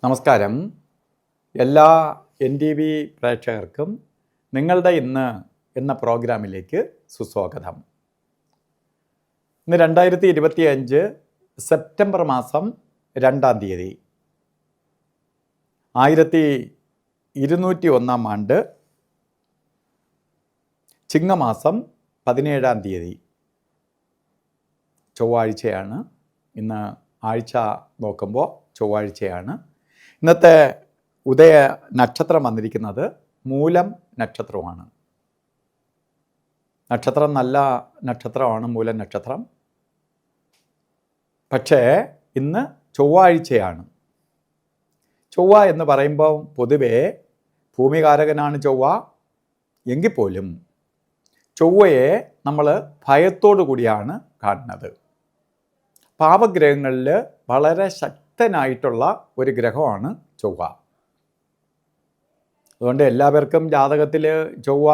നമസ്കാരം. എല്ലാ NTV പ്രേക്ഷകർക്കും നിങ്ങളുടെ ഇന്ന് എന്ന പ്രോഗ്രാമിലേക്ക് സുസ്വാഗതം. ഇന്ന് 2025 സെപ്റ്റംബർ മാസം 2-ാം തീയതി, 1201 ആണ്ട്, ചിങ്ങമാസം 17-ാം തീയതി ചൊവ്വാഴ്ചയാണ്. ഇന്ന് ആഴ്ച നോക്കുമ്പോൾ ചൊവ്വാഴ്ചയാണ്. ഇന്നത്തെ ഉദയ നക്ഷത്രം വന്നിരിക്കുന്നത് മൂലം നക്ഷത്രമാണ്. നക്ഷത്രം നല്ല നക്ഷത്രമാണ് മൂലം നക്ഷത്രം. പക്ഷേ ഇന്ന് ചൊവ്വാഴ്ചയാണ്. ചൊവ്വ എന്ന് പറയുമ്പോൾ പൊതുവേ ഭൂമികാരകനാണ് ചൊവ്വ. എങ്കിൽ പോലും ചൊവ്വയെ നമ്മൾ ഭയത്തോടു കൂടിയാണ് കാണുന്നത്. പാപഗ്രഹങ്ങളിൽ വളരെ ശക്തനായിട്ടുള്ള ഒരു ഗ്രഹമാണ് ചൊവ്വ. അതുകൊണ്ട് എല്ലാവർക്കും ജാതകത്തിൽ ചൊവ്വ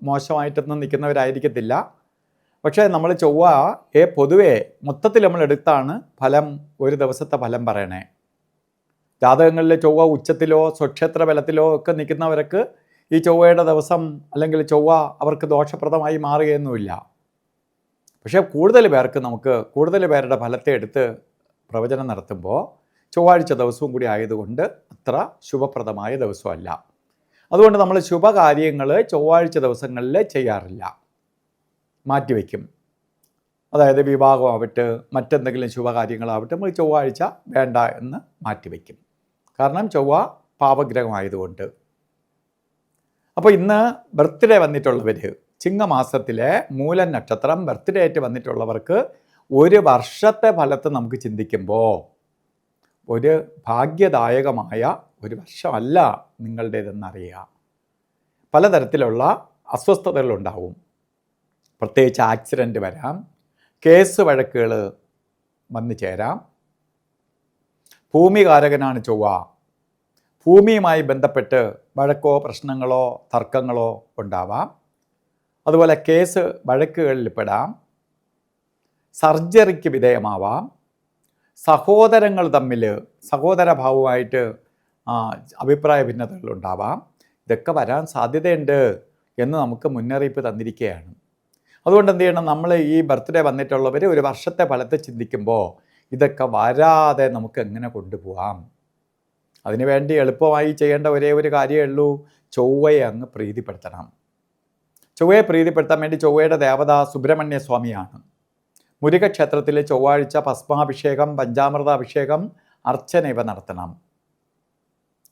മോശമായിട്ടൊന്നും നിൽക്കുന്നവരായിരിക്കത്തില്ല. പക്ഷേ നമ്മൾ ചൊവ്വയെ പൊതുവെ മൊത്തത്തിൽ നമ്മൾ എടുത്താണ് ഫലം, ഒരു ദിവസത്തെ ഫലം പറയണേ. ജാതകങ്ങളിൽ ചൊവ്വ ഉച്ചത്തിലോ സ്വക്ഷേത്ര ബലത്തിലോ ഒക്കെ നിൽക്കുന്നവർക്ക് ഈ ചൊവ്വയുടെ ദിവസം അല്ലെങ്കിൽ ചൊവ്വ അവർക്ക് ദോഷപ്രദമായി മാറുകയൊന്നുമില്ല. പക്ഷേ കൂടുതൽ പേരുടെ ഫലത്തെ എടുത്ത് പ്രവചനം നടത്തുമ്പോൾ ചൊവ്വാഴ്ച ദിവസവും കൂടി ആയതുകൊണ്ട് അത്ര ശുഭപ്രദമായ ദിവസമല്ല. അതുകൊണ്ട് നമ്മൾ ശുഭകാര്യങ്ങൾ ചൊവ്വാഴ്ച ദിവസങ്ങളിൽ ചെയ്യാറില്ല, മാറ്റിവെക്കും. അതായത് വിവാഹമാവട്ടെ, മറ്റെന്തെങ്കിലും ശുഭകാര്യങ്ങളാവട്ടെ, നമ്മൾ ചൊവ്വാഴ്ച വേണ്ട എന്ന് മാറ്റിവെക്കും. കാരണം ചൊവ്വ പാപഗ്രഹമായതുകൊണ്ട്. അപ്പോൾ ഇന്ന് ബർത്ത്ഡേ വന്നിട്ടുള്ളവർ, ചിങ്ങമാസത്തിലെ മൂലം നക്ഷത്രം ബർത്ത്ഡേ ആയിട്ട് വന്നിട്ടുള്ളവർക്ക് ഒരു വർഷത്തെ ഫലത്തെ നമുക്ക് ചിന്തിക്കുമ്പോൾ ഒരു ഭാഗ്യദായകമായ ഒരു വർഷമല്ല നിങ്ങളുടേതെന്നറിയുക. പലതരത്തിലുള്ള അസ്വസ്ഥതകളുണ്ടാവും. പ്രത്യേകിച്ച് ആക്സിഡൻറ്റ് വരാം, കേസ് വഴക്കുകൾ വന്നു ചേരാം. ഭൂമികാരകനാണ് ചൊവ്വ. ഭൂമിയുമായി ബന്ധപ്പെട്ട് വഴക്കോ പ്രശ്നങ്ങളോ തർക്കങ്ങളോ ഉണ്ടാവാം. അതുപോലെ കേസ് വഴക്കുകളിൽ പെടാം. സർജറിക്ക് വിധേയമാവാം. സഹോദരങ്ങൾ തമ്മിൽ സഹോദരഭാവമായിട്ട് അഭിപ്രായ ഭിന്നതകളുണ്ടാവാം. ഇതൊക്കെ വരാൻ സാധ്യതയുണ്ട് എന്ന് നമുക്ക് മുന്നറിയിപ്പ് തന്നിരിക്കുകയാണ്. അതുകൊണ്ട് എന്ത് ചെയ്യണം, നമ്മൾ ഈ ബർത്ത്ഡേ വന്നിട്ടുള്ളവർ ഒരു വർഷത്തെ ഫലത്തെ ചിന്തിക്കുമ്പോൾ ഇതൊക്കെ വരാതെ നമുക്ക് എങ്ങനെ കൊണ്ടുപോകാം? അതിനുവേണ്ടി എളുപ്പമായി ചെയ്യേണ്ട ഒരേ ഒരു കാര്യമേ ഉള്ളൂ, ചൊവ്വയെ അങ്ങ് പ്രീതിപ്പെടുത്തണം. ചൊവ്വയെ പ്രീതിപ്പെടുത്താൻ വേണ്ടി ചൊവ്വയുടെ ദേവത സുബ്രഹ്മണ്യ സ്വാമിയാണ്. മുരുകക്ഷേത്രത്തിൽ ചൊവ്വാഴ്ച ഭസ്മാഭിഷേകം, പഞ്ചാമൃതാഭിഷേകം, അർച്ചന ഇവ നടത്തണം.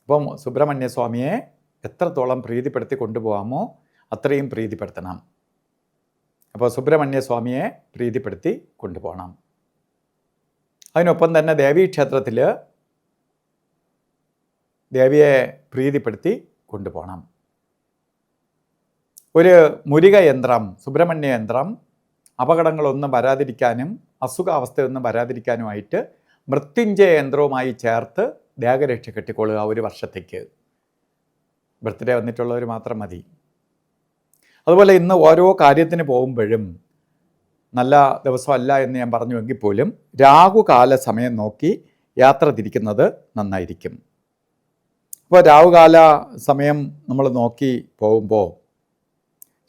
അപ്പം സുബ്രഹ്മണ്യ സ്വാമിയെ എത്രത്തോളം പ്രീതിപ്പെടുത്തി കൊണ്ടുപോകാമോ അത്രയും പ്രീതിപ്പെടുത്തണം. അപ്പോൾ സുബ്രഹ്മണ്യ സ്വാമിയെ പ്രീതിപ്പെടുത്തി കൊണ്ടുപോകണം. അതിനൊപ്പം തന്നെ ദേവീക്ഷേത്രത്തിൽ ദേവിയെ പ്രീതിപ്പെടുത്തി കൊണ്ടുപോകണം. ഒരു മുരുക യന്ത്രം, സുബ്രഹ്മണ്യ യന്ത്രം അപകടങ്ങളൊന്നും വരാതിരിക്കാനും അസുഖാവസ്ഥയൊന്നും വരാതിരിക്കാനുമായിട്ട് മൃത്യുഞ്ജയ യന്ത്രവുമായി ചേർത്ത് ദേഹരക്ഷ കെട്ടിക്കൊള്ളുക ഒരു വർഷത്തേക്ക്. ബർത്ത്ഡേ വന്നിട്ടുള്ളവർ മാത്രം മതി. അതുപോലെ ഇന്ന് ഓരോ കാര്യത്തിന് പോകുമ്പോഴും നല്ല ദിവസമല്ല എന്ന് ഞാൻ പറഞ്ഞുവെങ്കിൽ പോലും രാഹുകാല സമയം നോക്കി യാത്ര തിരിക്കുന്നത് നന്നായിരിക്കും. അപ്പോൾ രാഹുകാല സമയം നമ്മൾ നോക്കി പോകുമ്പോൾ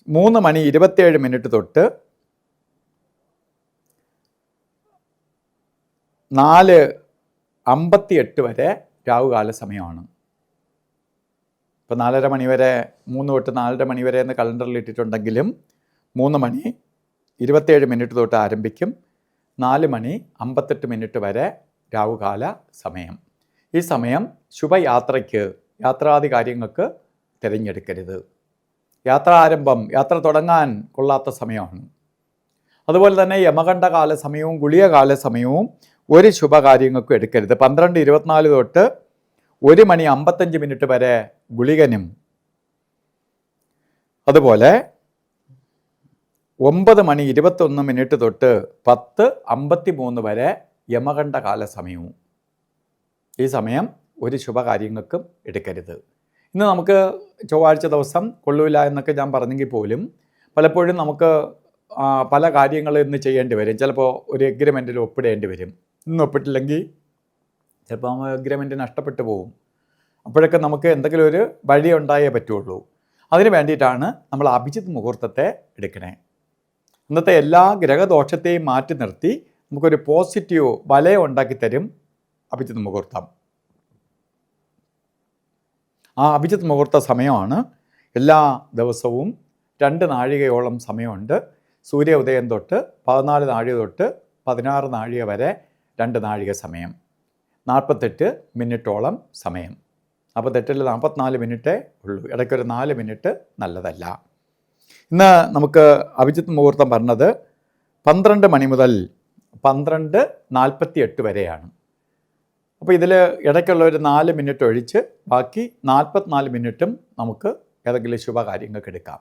3:27 തൊട്ട് 4:58 വരെ രാഹുകാല സമയമാണ്. ഇപ്പോൾ 4:30 മണി വരെ, 3 തൊട്ട് 4:30 മണി വരെ എന്ന് കലണ്ടറിൽ ഇട്ടിട്ടുണ്ടെങ്കിലും 3:27 തൊട്ട് ആരംഭിക്കും. 4:58 വരെ രാഹുകാല സമയം. ഈ സമയം ശുഭയാത്രയ്ക്ക്, യാത്രാദി കാര്യങ്ങൾക്ക് തിരഞ്ഞെടുക്കരുത്. യാത്ര തുടങ്ങാൻ കൊള്ളാത്ത സമയമാണ്. അതുപോലെ തന്നെ യമകണ്ഠകാല സമയവും ഗുളികകാല സമയവും ഒരു ശുഭകാര്യങ്ങൾക്കും എടുക്കരുത്. 12:24 തൊട്ട് 1:55 വരെ ഗുളികനും, അതുപോലെ 9:21 തൊട്ട് 10:53 വരെ യമകണ്ഠകാല സമയവും. ഈ സമയം ഒരു ശുഭകാര്യങ്ങൾക്കും എടുക്കരുത്. ഇന്ന് നമുക്ക് ചൊവ്വാഴ്ച ദിവസം കൊള്ളൂല എന്നൊക്കെ ഞാൻ പറഞ്ഞെങ്കിൽ പോലും പലപ്പോഴും നമുക്ക് പല കാര്യങ്ങൾ ഇന്ന് ചെയ്യേണ്ടി വരും. ചിലപ്പോൾ ഒരു എഗ്രിമെൻറ്റിൽ ഒപ്പിടേണ്ടി വരും. ഇന്ന് ഒപ്പിട്ടില്ലെങ്കിൽ ചിലപ്പോൾ എഗ്രിമെൻ്റ് നഷ്ടപ്പെട്ടു പോകും. അപ്പോഴൊക്കെ നമുക്ക് എന്തെങ്കിലും ഒരു വഴി ഉണ്ടായേ പറ്റുള്ളൂ. അതിന് വേണ്ടിയിട്ടാണ് നമ്മൾ അഭിജിത്ത് മുഹൂർത്തത്തെ എടുക്കണേ. ഇന്നത്തെ എല്ലാ ഗ്രഹദോഷത്തെയും മാറ്റി നിർത്തി നമുക്കൊരു പോസിറ്റീവ് വലയം ഉണ്ടാക്കി തരും അഭിജിത്ത് മുഹൂർത്തം. ആ അഭിജിത്ത് മുഹൂർത്ത സമയമാണ് എല്ലാ ദിവസവും 2 നാഴികയോളം സമയമുണ്ട്. സൂര്യ ഉദയം തൊട്ട് 14 നാഴിക തൊട്ട് 16 നാഴിക വരെ 2 നാഴിക സമയം, 48 മിനിറ്റോളം സമയം. 48ൽ 44 മിനിറ്റേ ഉള്ളൂ. ഇടയ്ക്കൊരു 4 മിനിറ്റ് നല്ലതല്ല. ഇന്ന് നമുക്ക് അഭിജിത്ത് മുഹൂർത്തം പറഞ്ഞത് 12 മണി മുതൽ 12:48 വരെയാണ്. അപ്പോൾ ഇതിൽ ഇടയ്ക്കുള്ള ഒരു 4 മിനിറ്റ് ഒഴിച്ച് ബാക്കി 44 മിനിറ്റും നമുക്ക് ഏതെങ്കിലും ശുഭകാര്യങ്ങൾക്ക് എടുക്കാം.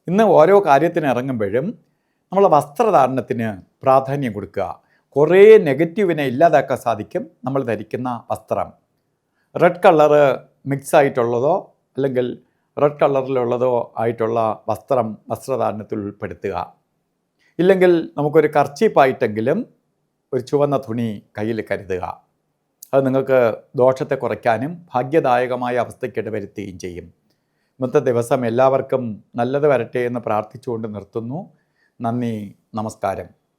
ഇന്ന് ഓരോ കാര്യത്തിന് ഇറങ്ങുമ്പോഴും നമ്മൾ വസ്ത്രധാരണത്തിന് പ്രാധാന്യം കൊടുക്കുക. കുറേ നെഗറ്റീവിനെ ഇല്ലാതാക്കാൻ സാധിക്കും നമ്മൾ ധരിക്കുന്ന വസ്ത്രം. റെഡ് കളറ് മിക്സ് ആയിട്ടുള്ളതോ അല്ലെങ്കിൽ റെഡ് കളറിലുള്ളതോ ആയിട്ടുള്ള വസ്ത്രധാരണത്തിൽ ഉൾപ്പെടുത്തുക. ഇല്ലെങ്കിൽ നമുക്കൊരു കർച്ചീപ്പായിട്ടെങ്കിലും ഒരു ചുവന്ന തുണി കയ്യിൽ കരുതുക. അത് നിങ്ങൾക്ക് ദോഷത്തെ കുറയ്ക്കാനും ഭാഗ്യദായകമായ അവസ്ഥയ്ക്ക് ഇടവരുത്തുകയും ചെയ്യും. ഇന്നത്തെ ദിവസം എല്ലാവർക്കും നല്ലത് വരട്ടെ എന്ന് പ്രാർത്ഥിച്ചുകൊണ്ട് നിർത്തുന്നു. നന്ദി, നമസ്കാരം.